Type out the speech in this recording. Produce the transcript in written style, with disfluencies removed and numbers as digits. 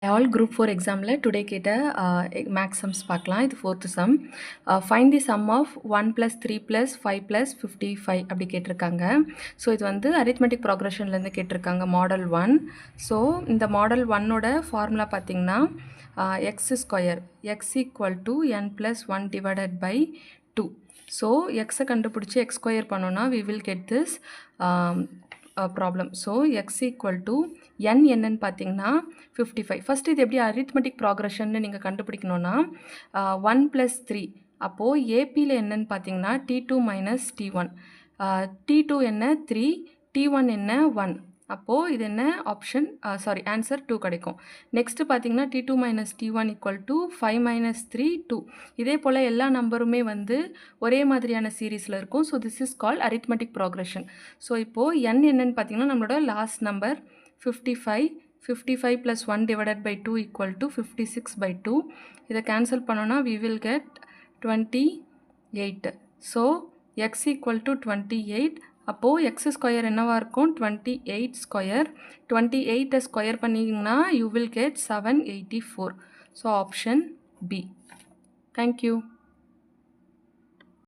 All group 4 எக்ஸாமில் today கேட்ட maths sums பார்க்கலாம். இது 4th sum. Find the sum of 1 + 3 + 5 + 55 அப்படி கேட்டிருக்காங்க. ஸோ இது வந்து அரித்மெட்டிக் ப்ராக்ரஷன்லேருந்து கேட்டிருக்காங்க மாடல் 1. ஸோ இந்த மாடல் 1ஓட ஃபார்முலா பார்த்தீங்கன்னா x square x equal to n + 1 divided by 2. So எக்ஸை கண்டுபிடிச்சி எக்ஸ் ஸ்கொயர் பண்ணோன்னா we will get this problem. So x equal to n என்னன்னு பார்த்தீங்கன்னா 55. ஃபஸ்ட்டு இது எப்படி அரித்மெட்டிக் ப்ராக்ரஷன்னு நீங்கள் கண்டுபிடிக்கணுன்னா 1 + 3 அப்போது ஏபியில் என்னன்னு பார்த்தீங்கன்னா T2 - T1. T2 என்ன 3, T1 என்ன 1. அப்போது இது என்ன ஆப்ஷன் ஆன்சர் 2 கிடைக்கும். நெக்ஸ்ட்டு பார்த்தீங்கன்னா T2 - T1 = 5 - 3 2. இதே போல் எல்லா நம்பருமே வந்து ஒரே மாதிரியான சீரீஸில் இருக்கும். So this is called arithmetic progression. So இப்போது n என்னன்னு பார்த்தீங்கன்னா நம்மளோட லாஸ்ட் நம்பர் 55. 55 + 1 divided by 2 = 56/2. இதை கேன்சல் பண்ணோன்னா we will get 28. So x = 28. அப்போது எக்ஸ் ஸ்கொயர் என்னவாக இருக்கும் 28². 28 ஸ்கொயர் பண்ணிங்கன்னா you will get 784. So option B. Thank you.